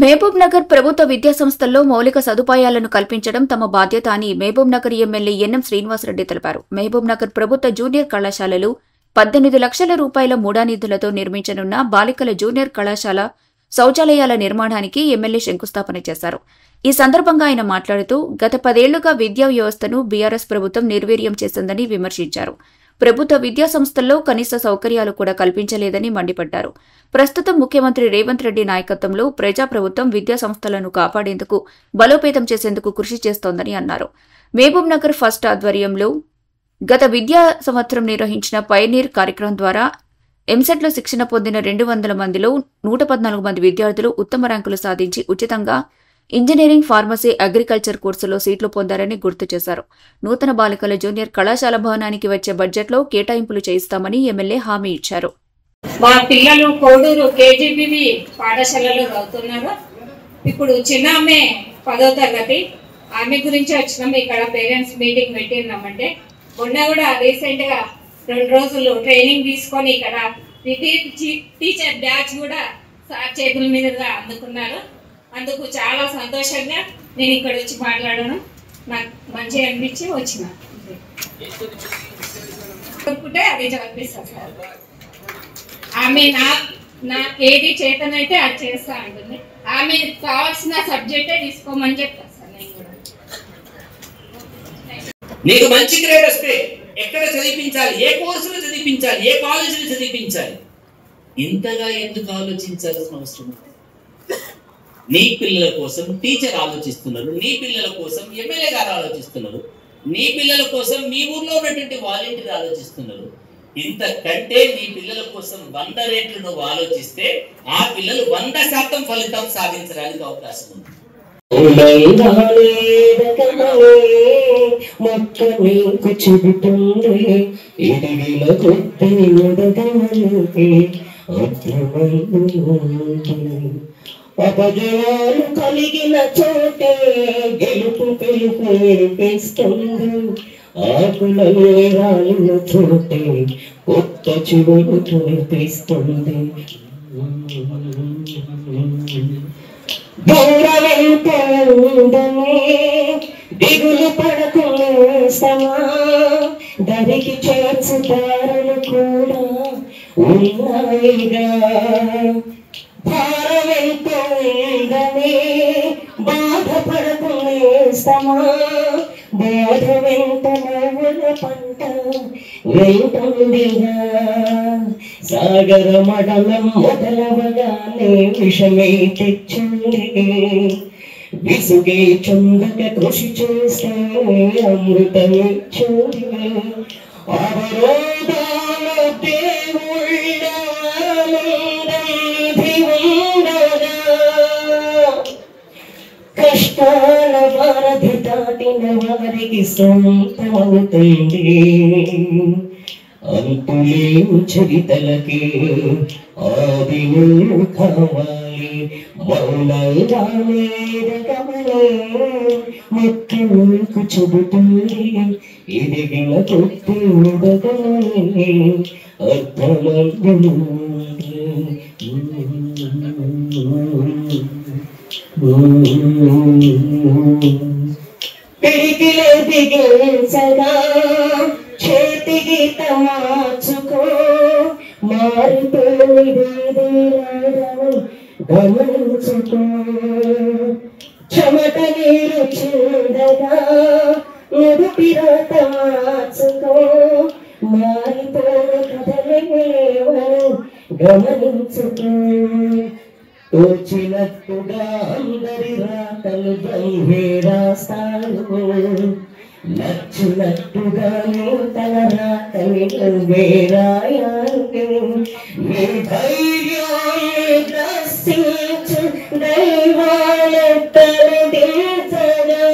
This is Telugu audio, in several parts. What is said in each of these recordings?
మహబూబ్ నగర్ ప్రభుత్వ విద్యాసంస్థల్లో మౌలిక సదుపాయాలను కల్పించడం తమ బాధ్యత అని మహబూబ్ నగర్ ఎమ్మెల్యే ఎన్ఎం శ్రీనివాసరెడ్డి తెలిపారు. మహబూబ్ నగర్ ప్రభుత్వ జూనియర్ కళాశాలలు 18 లక్షల రూపాయల మూడానిధులతో నిర్మించనున్న బాలికల జూనియర్ కళాశాల శౌచాలయాల నిర్మాణానికి ఎమ్మెల్యే శంకుస్థాపన చేశారు. ఈ సందర్భంగా ఆయన మాట్లాడుతూ గత 10 ఏళ్లుగా విద్యా వ్యవస్థను బీఆర్ఎస్ ప్రభుత్వం నిర్వీర్యం చేసిందని విమర్శించారు. ప్రభుత్వ విద్యాసంస్థల్లో కనీస సౌకర్యాలు కూడా కల్పించలేదని మండిపడ్డారు. ప్రస్తుతం ముఖ్యమంత్రి రేవంత్ రెడ్డి నాయకత్వంలో ప్రజాప్రభుత్వం విద్యాసంస్థలను కాపాడేందుకు బలోపేతం చేసేందుకు కృషి చేస్తోందని అన్నారు. మహబూబ్ నగర్ ఫస్ట్ ఆధ్వర్యంలో గత విద్యా సంవత్సరం నిర్వహించిన పయనీర్ కార్యక్రమం ద్వారా ఎంసెట్లో శిక్షణ పొందిన 200 మందిలో 114 మంది విద్యార్థులు ఉత్తమ ర్యాంకులు సాధించి ఉచితంగా ఇంజనీరింగ్, ఫార్మసీ, అగ్రికల్చర్ కోర్సులో సీట్లు పొందారని గుర్తు చేశారు. నూతన బాలికల జూనియర్ కళాశాల భవనానికి వచ్చే బడ్జెట్లో కేటాయింపులు చేయిస్తామని ఎమ్మెల్యే హామీ ఇచ్చారు. మా పిల్లలు కోడూరు కేజీబీవి పాఠశాలలో చదువుతున్నారు. ఇప్పుడు చిన్న ఆమె 10వ తరగతి. ఆమె గురించి వచ్చినాము. ఇక్కడ పేరెంట్స్ మీటింగ్ పెట్టినామంటే మొన్న కూడా రీసెంట్ గా 2 రోజులు ట్రైనింగ్ తీసుకొని ఇక్కడ టీచర్ బ్యాచ్ కూడా సార్ చేతుల మీదుగా అందుకున్నారు. అందుకు చాలా సంతోషంగా నేను ఇక్కడ వచ్చి మాట్లాడడం నాకు మంచిగా అనిపించి వచ్చిన అది చదివిస్తాను సార్. ఆమె నాకేది చేతనైతే అది చేస్తా అంటుంది. ఆమె కావాల్సిన సబ్జెక్టే తీసుకోమని చెప్తాను సార్. నేను కూడా నీకు మంచి గ్రేడ్ వస్తే ఎక్కడ చదివించాలి, ఏ కోర్సులు చదివించాలి, ఏ కాలేజీలు చదివించాలి, ఇంతగా ఎందుకు ఆలోచించాల్సిన అవసరం? నీ పిల్లల కోసం టీచర్ ఆలోచిస్తున్నారు, నీ పిల్లల కోసం ఎమ్మెల్యే గారు ఆలోచిస్తున్నారు, నీ పిల్లల కోసం మీ ఊర్లో ఉన్నటువంటి వాలంటీర్ ఆలోచిస్తున్నారు. ఇంతకంటే నీ పిల్లల కోసం 100 రెట్లు నువ్వు ఆలోచిస్తే ఆ పిల్లలు 100% ఫలితం సాధించడానికి అవకాశం ఉంది. అపజయాలు కలిగిన చోటే గెలుపు పిలుపు వినిపిస్తుంది. ఆకులలో రాలిన చోటే కొత్త చిగురు కనిపిస్తుంది. దూరమెంతుందని దిగులు పడకునేసమా, దరికి చేర్చుతారని కూడా ఉన్నాయిగా. భారమెంతుందని బాధపడకునేసమా, బాధ వెంట నవ్వుల పంట వెంటుందిగా. సాగర మడలం మొదలవగానే విషమే తెచ్చింది. విసుగే చుందక కృషి చేస్తే అమృతమిచ్చింది. అవరోధాల దేవుళ్ళ కష్టాల వారధి దాటిన వారికి సొంతమవుతుంది. అంతులేని చరితలకి ఆది కావాలి. మౌనంగానే ముఖ్యకు చెబుతుంది. ఎదిగిన కొద్ది ఉడగని అర్థమవుతుంది. పిడికిలే దిగించగా చేతికి మార్చుకో, మారిపోయిదేలాడని గమనించుకో. చెమట నీరు చిందగా నుదుపిరాత మార్చుకో, మారిపోయిన కథలేవని గమనించుకో. తోచినట్టుగా అందరి రాతలు బ్రహ్మే రాస్తాడు, నచ్చినట్టుగా తన రాతని నువ్వే రాయాలి. నీ ధైర్యాన్ని దర్శించు దైవాలెత్తలు దించగా,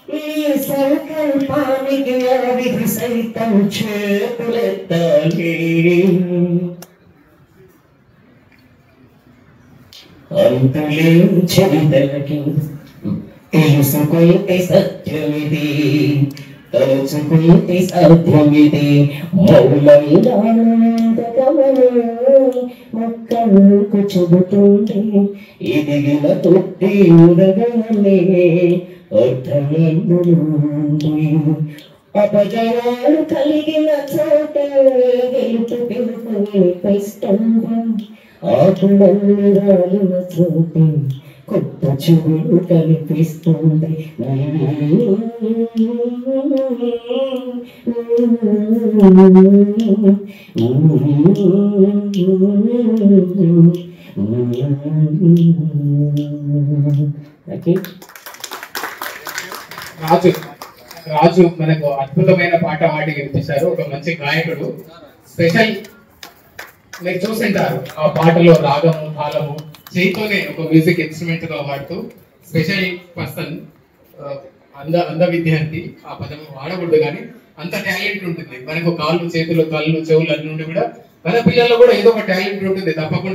నీ సంకల్పానికి విధి సైతం చేతులెత్తాలి. అంతులేని చరితలకి తెలుసుకుంటే సత్యమిది. తలుచుకుంటే సాధ్యమిది మౌనంగానందగమనం మొక్కలకు చెబుతుంటే ఎదిగిన తొట్టి ఉదగలే అర్థమందులుంది అపజయాలు కలిగిన చోట గెలుపు పిలుపు వినిపిస్తుంది ఆకులన్నీ రాలిన చోట కొత్త చెవులు కనిపిస్తుంది రాజు మనకు అద్భుతమైన పాట పాడి వినిపించారు. ఒక మంచి గాయకుడు. స్పెషల్ మీరు చూసింటారు ఆ పాటలో రాగము తాళము చేతితోనే ఒక మ్యూజిక్ ఇన్స్ట్రుమెంట్ గా వాడుతూ స్పెషల్ పర్సన్ అంద విద్యార్థి ఆ పదం వాడకూడదు కానీ అంత టాలెంట్ ఉంటుంది మనకు. కాళ్ళు చేతులు కళ్ళు చెవులు అన్ని నుండి కూడా మన పిల్లల్లో కూడా ఏదో ఒక టాలెంట్ ఉంటుంది తప్పకుండా.